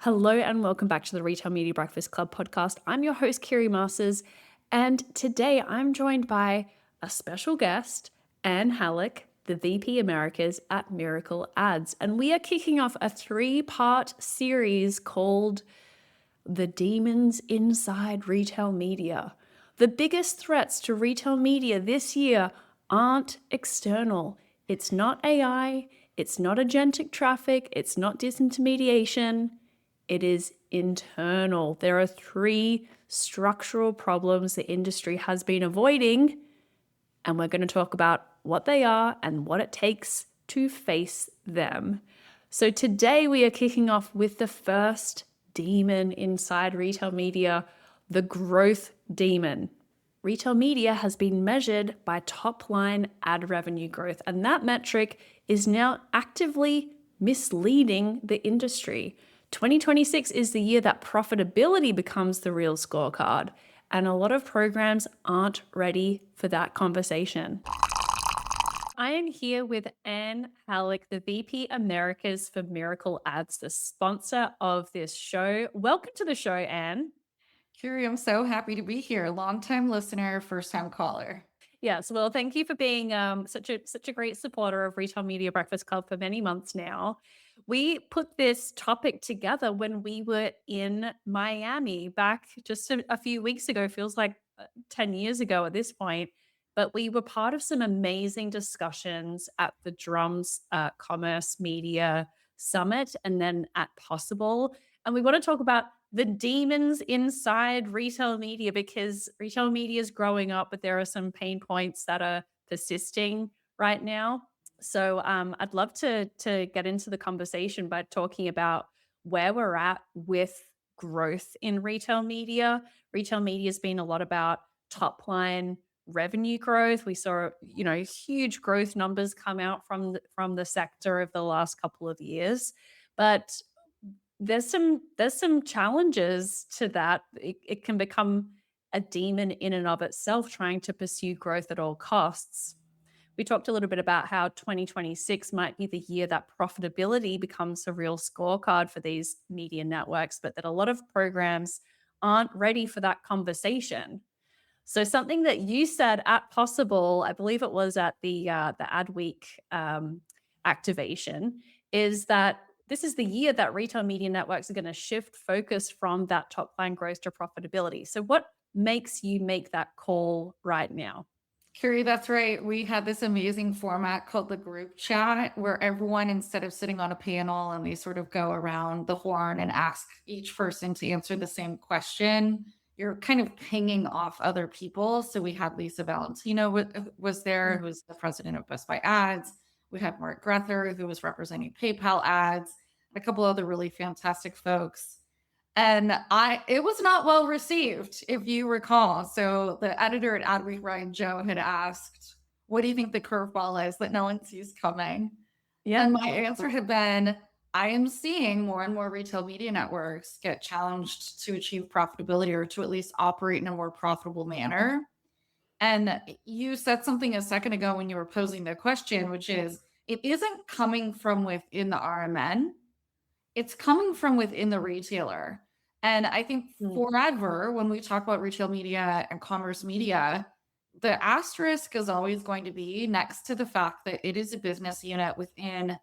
Hello and welcome back to the Retail Media Breakfast Club podcast. I'm your host, Kiri Masters, and today I'm joined by a special guest, Anne Hallock, the VP Americas at Mirakl Ads. And we are kicking off a 3-part series called The Demons Inside Retail Media. The biggest threats to retail media this year aren't external. It's not AI, it's not agentic traffic, it's not disintermediation. It is internal. There are 3 structural problems the industry has been avoiding, and we're going to talk about what they are and what it takes to face them. So today we are kicking off with the first demon inside retail media, the growth demon. Retail media has been measured by top-line ad revenue growth, and that metric is now actively misleading the industry. 2026 is the year that profitability becomes the real scorecard, and a lot of programs aren't ready for that conversation. I am here with Anne Hallock, the VP Americas for Mirakl Ads, the sponsor of this show. Welcome to the show, Anne. Kiri, I'm so happy to be here. Long-time listener, first-time caller. Yes, well, thank you for being such a great supporter of Retail Media Breakfast Club for many months now. We put this topic together when we were in Miami back just a few weeks ago. Feels like 10 years ago at this point. But we were part of some amazing discussions at the Drums Commerce Media Summit and then at Possible. And we want to talk about the demons inside retail media because retail media is growing up, but there are some pain points that are persisting right now. So I'd love to get into the conversation by talking about where we're at with growth in retail media. Retail media has been a lot about top line revenue growth. We saw, huge growth numbers come out from the sector over the last couple of years. But there's some challenges to that. It can become a demon in and of itself trying to pursue growth at all costs. We talked a little bit about how 2026 might be the year that profitability becomes a real scorecard for these media networks, but that a lot of programs aren't ready for that conversation. So something that you said at Possible, I believe it was at the Ad Week activation, is that this is the year that retail media networks are going to shift focus from that top line growth to profitability. So what makes you make that call right now? Kiri, that's right. We had this amazing format called the group chat where everyone, instead of sitting on a panel and they sort of go around the horn and ask each person to answer the same question, you're kind of pinging off other people. So we had Lisa Valentino was there, who was the president of Best Buy Ads. We had Mark Grether, who was representing PayPal Ads, and a couple other really fantastic folks. And it was not well received, if you recall. So the editor at Adweek, Ryan Joe, had asked, "What do you think the curveball is that no one sees coming?" Yeah. And my answer had been, I am seeing more and more retail media networks get challenged to achieve profitability or to at least operate in a more profitable manner. And you said something a second ago when you were posing the question, which is it isn't coming from within the RMN, it's coming from within the retailer. And I think Mm. forever, when we talk about retail media and commerce media, the asterisk is always going to be next to the fact that it is a business unit within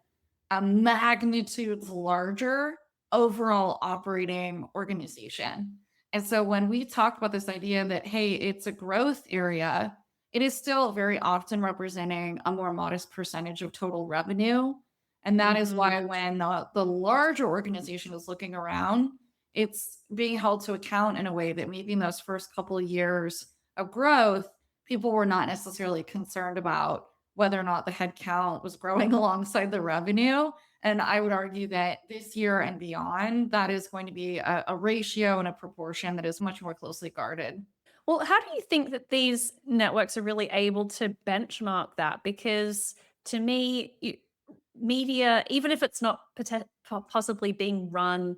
a magnitude larger overall operating organization. And so when we talk about this idea that, hey, it's a growth area, it is still very often representing a more modest percentage of total revenue. And that is Mhm. why when the larger organization is looking around, it's being held to account in a way that maybe in those first couple of years of growth, people were not necessarily concerned about whether or not the headcount was growing alongside the revenue. And I would argue that this year and beyond, that is going to be a ratio and a proportion that is much more closely guarded. Well, how do you think that these networks are really able to benchmark that? Because to me, media, even if it's not possibly being run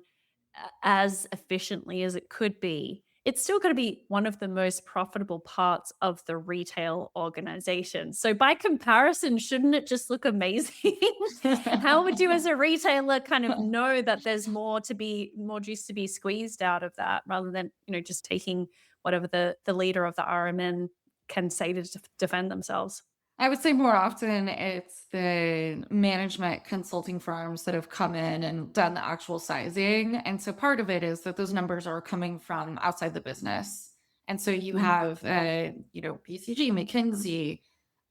as efficiently as it could be, it's still going to be one of the most profitable parts of the retail organization. So, by comparison, shouldn't it just look amazing? How would you, as a retailer, kind of know that there's more juice to be squeezed out of that rather than, just taking whatever the leader of the RMN can say to defend themselves? I would say more often it's the management consulting firms that have come in and done the actual sizing. And so part of it is that those numbers are coming from outside the business. And so you Mm, have, PCG, McKinsey,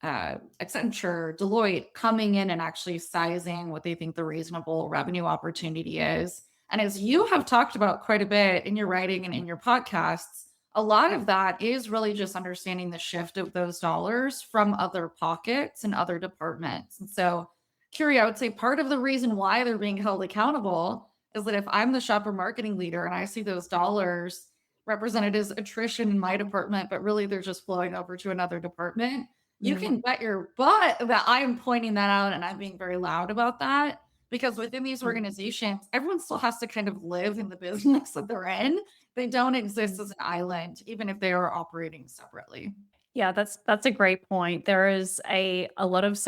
Accenture, Deloitte coming in and actually sizing what they think the reasonable revenue opportunity is. And as you have talked about quite a bit in your writing and in your podcasts, a lot of that is really just understanding the shift of those dollars from other pockets and other departments. And so, Curie, I would say part of the reason why they're being held accountable is that if I'm the shopper marketing leader and I see those dollars represented as attrition in my department, but really they're just flowing over to another department, you mm, can bet your butt that I'm pointing that out and I'm being very loud about that. Because within these mm, organizations, everyone still has to kind of live in the business that they're in. They don't exist mm. as an island, even if they are operating separately. Yeah, that's a great point. There is a lot of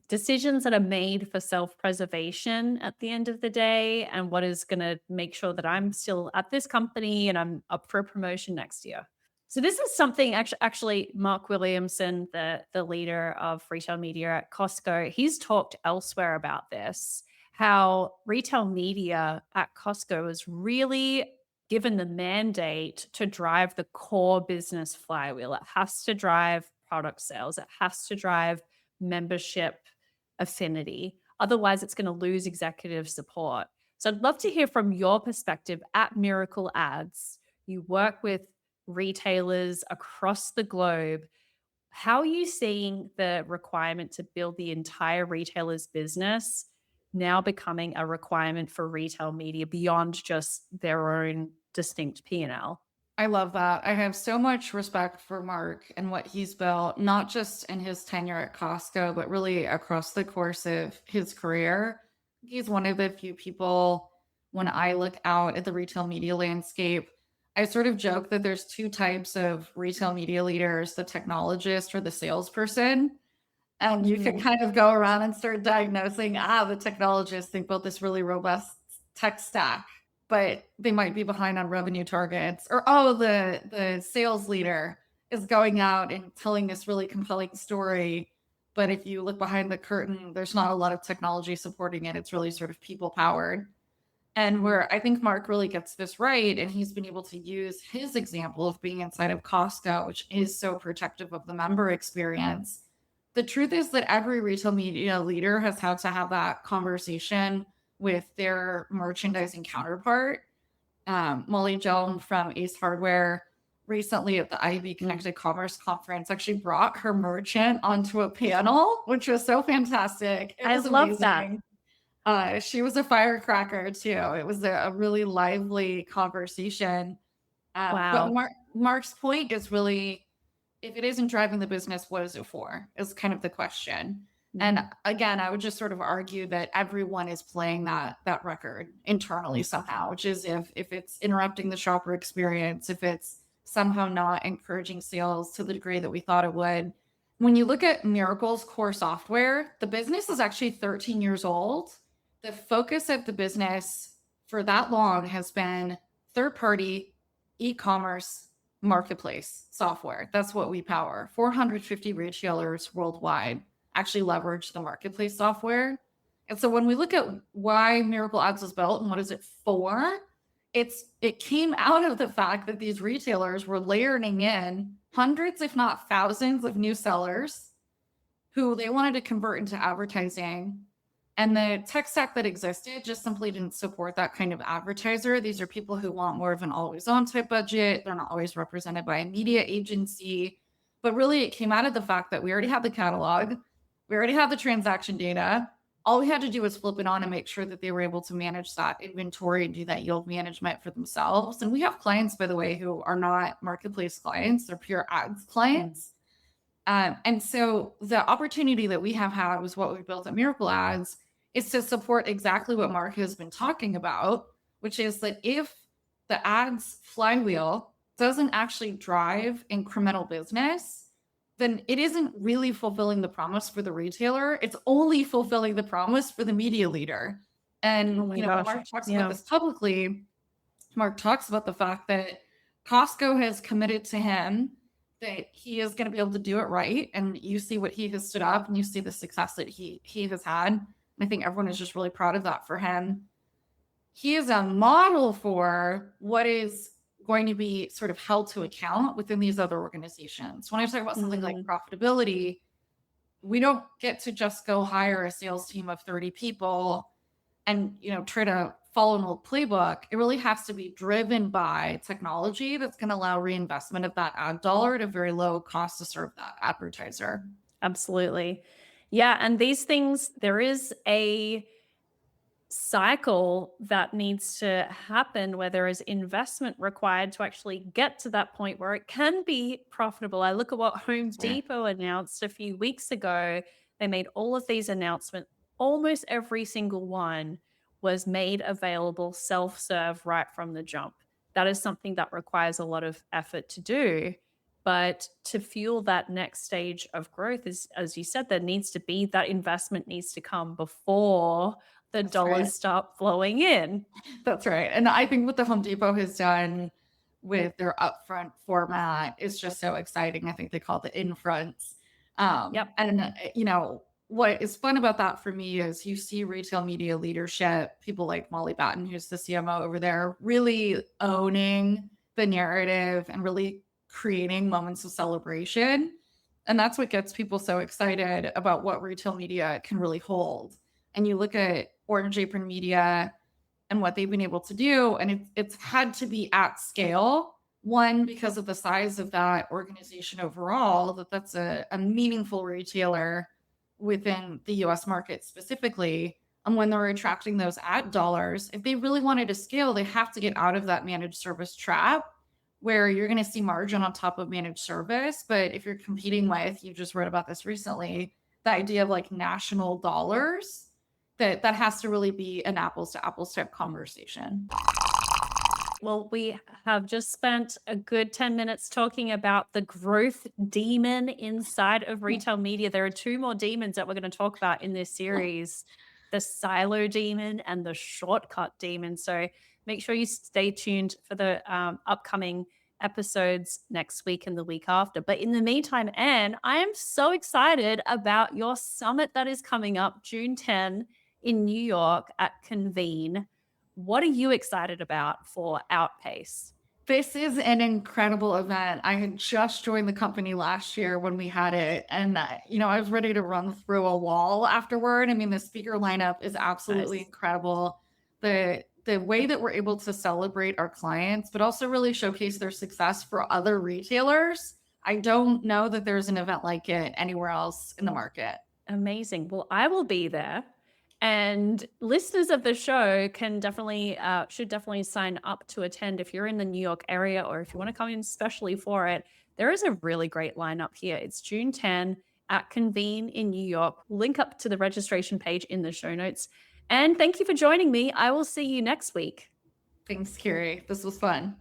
decisions that are made for self-preservation at the end of the day, and what is going to make sure that I'm still at this company and I'm up for a promotion next year. So this is something actually Mark Williamson, the leader of retail media at Costco, he's talked elsewhere about this, how retail media at Costco is really given the mandate to drive the core business flywheel. It has to drive product sales, it has to drive membership affinity. Otherwise, it's going to lose executive support. So I'd love to hear from your perspective at Mirakl Ads. You work with retailers across the globe. How are you seeing the requirement to build the entire retailer's business now becoming a requirement for retail media beyond just their own distinct P&L? I love that. I have so much respect for Mark and what he's built, not just in his tenure at Costco, but really across the course of his career. He's one of the few people, when I look out at the retail media landscape, I sort of joke that there's two types of retail media leaders, the technologist or the salesperson. And you can Mm, kind of go around and start diagnosing, the technologists, they built this really robust tech stack, but they might be behind on revenue targets. Or, the sales leader is going out and telling this really compelling story. But if you look behind the curtain, there's not a lot of technology supporting it. It's really sort of people powered. And mm, where I think Mark really gets this right, and he's been able to use his example of being inside of Costco, which is so protective of the member experience. The truth is that every retail media leader has had to have that conversation with their merchandising counterpart. Molly Joan from Ace Hardware recently at the IB mm. Connected Commerce Conference actually brought her merchant onto a panel, which was so fantastic. It I was love that. amazing. She was a firecracker too. It was a really lively conversation. But Wow. Mark's point is really, if it isn't driving the business, what is it for? Is kind of the question. And Mhm. again, I would just sort of argue that everyone is playing that record internally somehow, which is if it's interrupting the shopper experience, if it's somehow not encouraging sales to the degree that we thought it would. When you look at Miracle's core software, the business is actually 13 years old. The focus of the business for that long has been third party e-commerce marketplace software. That's what we power. 450 retailers worldwide actually leverage the marketplace software. And so when we look at why Mirakl Ads was built and what is it for, it came out of the fact that these retailers were layering in hundreds, if not thousands, of new sellers who they wanted to convert into advertising. And the tech stack that existed just simply didn't support that kind of advertiser. These are people who want more of an always on type budget. They're not always represented by a media agency. But really, it came out of the fact that we already had the catalog, we already had the transaction data. All we had to do was flip it on and make sure that they were able to manage that inventory and do that yield management for themselves. And we have clients, by the way, who are not marketplace clients, they're pure ads clients. And so the opportunity that we have had was what we built at Mirakl Ads is to support exactly what Mark has been talking about, which is that if the ads flywheel doesn't actually drive incremental business, then it isn't really fulfilling the promise for the retailer. It's only fulfilling the promise for the media leader. Oh And, my when gosh. Mark talks about Yeah. this publicly, Mark talks about the fact that Costco has committed to him that he is going to be able to do it right. And you see what he has stood up and you see the success that he has had. And I think everyone is just really proud of that for him. He is a model for what is going to be sort of held to account within these other organizations. When I talk about something like Mm, profitability, we don't get to just go hire a sales team of 30 people and try to follow an old playbook. It really has to be driven by technology that's going to allow reinvestment of that ad dollar at a very low cost to serve that advertiser. absolutely. Yeah. And these things, there is a cycle that needs to happen where there is investment required to actually get to that point where it can be profitable. I look at what Home Right. Depot announced a few weeks ago. They made all of these announcements. Almost every single one was made available self serve right from the jump. That is something that requires a lot of effort to do. But to fuel that next stage of growth is, as you said, there needs to be that investment needs to come before the That's right. dollars stop flowing in. That's right. And I think what the Home Depot has done with their upfront format is just so exciting. I think they call it the in fronts. Yep. What is fun about that for me is you see retail media leadership, people like Molly Batten, who's the CMO over there, really owning the narrative and really creating moments of celebration. And that's what gets people so excited about what retail media can really hold. And you look at Orange Apron Media and what they've been able to do. And it's had to be at scale. One, because of the size of that organization overall, that's a meaningful retailer within the US market specifically. And when they're attracting those ad dollars, if they really wanted to scale, they have to get out of that managed service trap where you're going to see margin on top of managed service. But if you're competing with, you just wrote about this recently, the idea of like national dollars, that has to really be an apples to apples type conversation. Well, we have just spent a good 10 minutes talking about the growth demon inside of retail media. There are two more demons that we're going to talk about in this series, the silo demon and the shortcut demon. So make sure you stay tuned for the upcoming episodes next week and the week after. But in the meantime, Anne, I am so excited about your summit that is coming up June 10 in New York at Convene. What are you excited about for Outpace? This is an incredible event. I had just joined the company last year when we had it, and I was ready to run through a wall afterward. I mean, the speaker lineup is absolutely Nice. incredible. The way that we're able to celebrate our clients, but also really showcase their success for other retailers. I don't know that there's an event like it anywhere else in the market. Amazing. Well, I will be there. And listeners of the show can definitely should definitely sign up to attend if you're in the New York area or if you want to come in specially for it. There is a really great lineup here. It's June 10 at Convene in New York. Link up to the registration page in the show notes. And thank you for joining me. I will see you next week. Thanks, Carrie. This was fun.